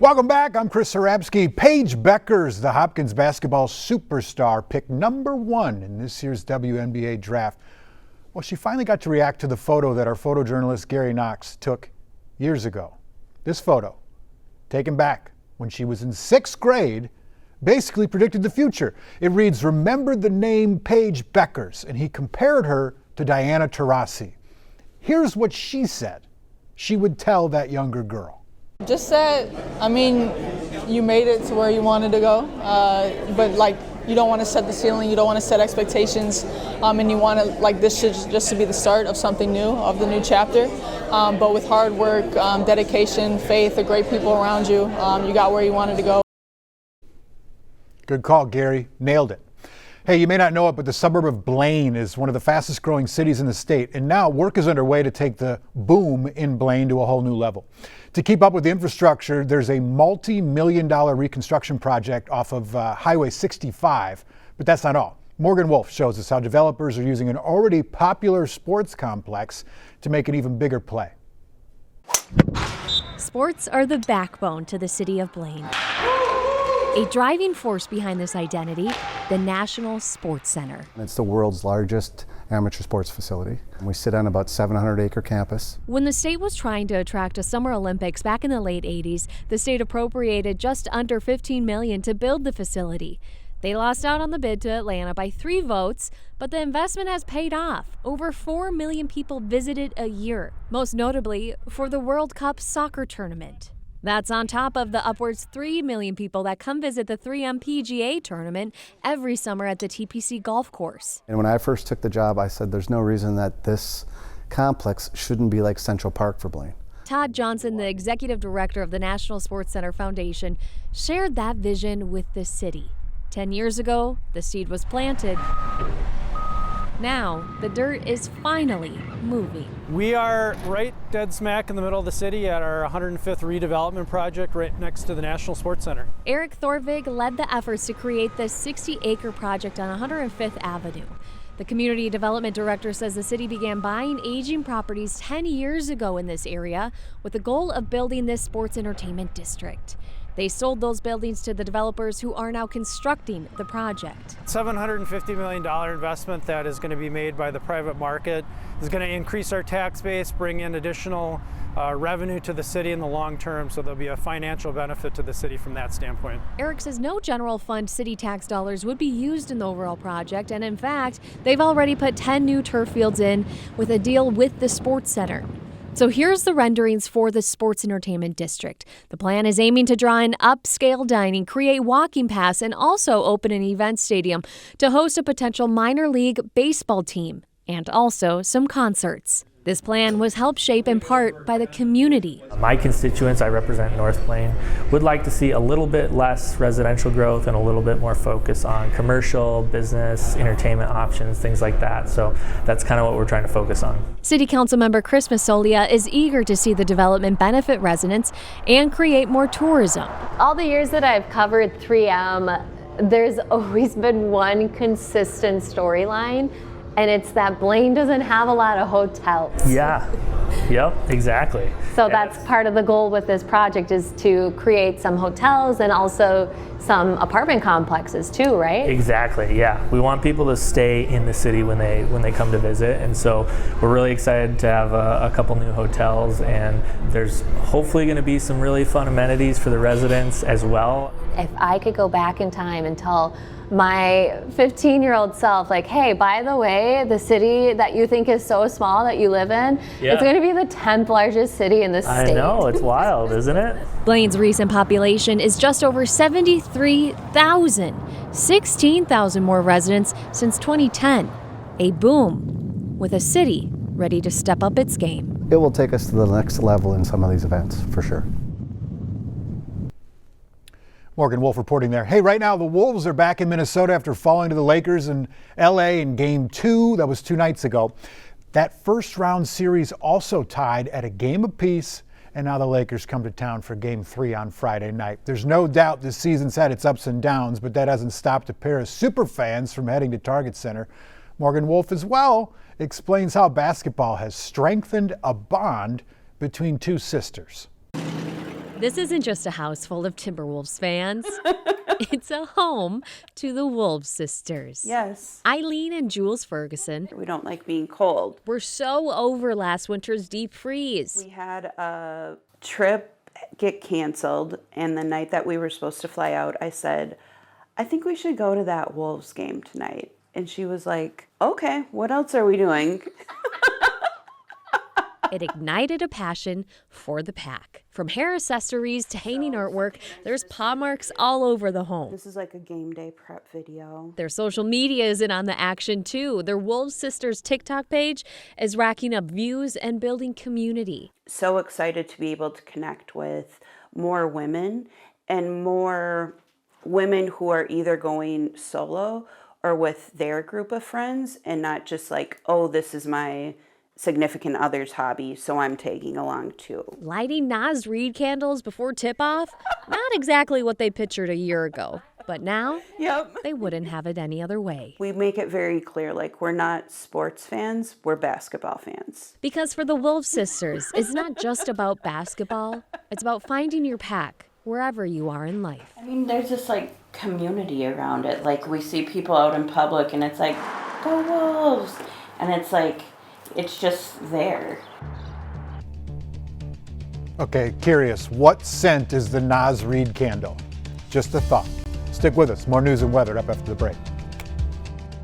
Welcome back. I'm Chris Harabsky. Paige Bueckers, the Hopkins basketball superstar, picked #1 in this year's WNBA draft. Well, she finally got to react to the photo that our photojournalist Gary Knox took years ago. This photo, taken back when she was in 6th grade, basically predicted the future. It reads, "Remember the name Paige Bueckers," and he compared her to Diana Taurasi. Here's what she said she would tell that younger girl. Just that, you made it to where you wanted to go, but you don't want to set the ceiling, you don't want to set expectations, and you want to, this should just to be the start of something new, of the new chapter. But with hard work, dedication, faith, the great people around you, you got where you wanted to go. Good call, Gary. Nailed it. Hey, you may not know it, but the suburb of Blaine is one of the fastest growing cities in the state, and now work is underway to take the boom in Blaine to a whole new level. To keep up with the infrastructure, there's a multi-million-dollar reconstruction project off of Highway 65, but that's not all. Morgan Wolf shows us how developers are using an already popular sports complex to make an even bigger play. Sports are the backbone to the city of Blaine. A driving force behind this identity, the National Sports Center. It's the world's largest amateur sports facility. We sit on about 700-acre campus. When the state was trying to attract a Summer Olympics back in the late 80s, the state appropriated just under $15 million to build the facility. They lost out on the bid to Atlanta by 3 votes, but the investment has paid off. Over 4 million people visited a year, most notably for the World Cup soccer tournament. That's on top of the upwards 3 million people that come visit the 3M PGA tournament every summer at the TPC golf course. And when I first took the job, I said there's no reason that this complex shouldn't be like Central Park for Blaine. Todd Johnson, the executive director of the National Sports Center Foundation, shared that vision with the city. 10 years ago, the seed was planted. Now, the dirt is finally moving. We are right dead smack in the middle of the city at our 105th redevelopment project right next to the National Sports Center. Eric Thorvig led the efforts to create this 60-acre project on 105th Avenue. The community development director says the city began buying aging properties 10 years ago in this area with the goal of building this sports entertainment district. They sold those buildings to the developers who are now constructing the project. $750 million investment that is going to be made by the private market is going to increase our tax base, bring in additional revenue to the city in the long term, so there'll be a financial benefit to the city from that standpoint. Eric says no general fund city tax dollars would be used in the overall project, and in fact, they've already put 10 new turf fields in with a deal with the sports center. So here's the renderings for the Sports Entertainment District. The plan is aiming to draw in upscale dining, create walking paths, and also open an event stadium to host a potential minor league baseball team, and also some concerts. This plan was helped shape in part by the community. My constituents, I represent North Blaine, would like to see a little bit less residential growth and a little bit more focus on commercial, business, entertainment options, things like that. So that's kind of what we're trying to focus on. City Council member Chris Masolia is eager to see the development benefit residents and create more tourism. All the years that I've covered 3M, there's always been one consistent storyline. And it's that Blaine doesn't have a lot of hotels. Yeah, yep, exactly. So that's part of the goal with this project, is to create some hotels and also some apartment complexes too, right? Exactly, yeah. We want people to stay in the city when they come to visit, and so we're really excited to have a couple new hotels, and there's hopefully going to be some really fun amenities for the residents as well. If I could go back in time and tell my 15-year-old self, like, hey, by the way, the city that you think is so small that you live in, it's going to be the 10th largest city in the state. I know, it's wild, isn't it? Blaine's recent population is just over 73,000, 16,000 more residents since 2010. A boom, with a city ready to step up its game. It will take us to the next level in some of these events, for sure. Morgan Wolf reporting there. Hey, right now the Wolves are back in Minnesota after falling to the Lakers in LA in Game 2. That was 2 nights ago. That first round series also tied at a game apiece, and now the Lakers come to town for Game 3 on Friday night. There's no doubt this season's had its ups and downs, but that hasn't stopped a pair of super fans from heading to Target Center. Morgan Wolf as well explains how basketball has strengthened a bond between two sisters. This isn't just a house full of Timberwolves fans. It's a home to the Wolves sisters. Yes. Eileen and Jules Ferguson We don't like being cold. were so over last winter's deep freeze. We had a trip get canceled, and the night that we were supposed to fly out, I said, I think we should go to that Wolves game tonight. And she was like, okay, what else are we doing? It ignited a passion for the pack. From hair accessories to hanging artwork, there's paw marks all over the home. This is like a game day prep video. Their social media is in on the action too. Their Wolves Sisters TikTok page is racking up views and building community. So excited to be able to connect with more women and more women who are either going solo or with their group of friends, and not just like, oh, this is my significant other's hobby, so I'm tagging along too. Lighting Nas Reed candles before tip-off? Not exactly what they pictured a year ago. But now, Yep. they wouldn't have it any other way. We make it very clear, like, we're not sports fans, we're basketball fans. Because for the Wolves Sisters, it's not just about basketball. It's about finding your pack wherever you are in life. I mean, there's this like community around it. Like, we see people out in public and it's like, go Wolves! And it's like, it's just there. Okay, curious, what scent is the Nas Reed candle? Just a thought. Stick with us. More news and weather up after the break.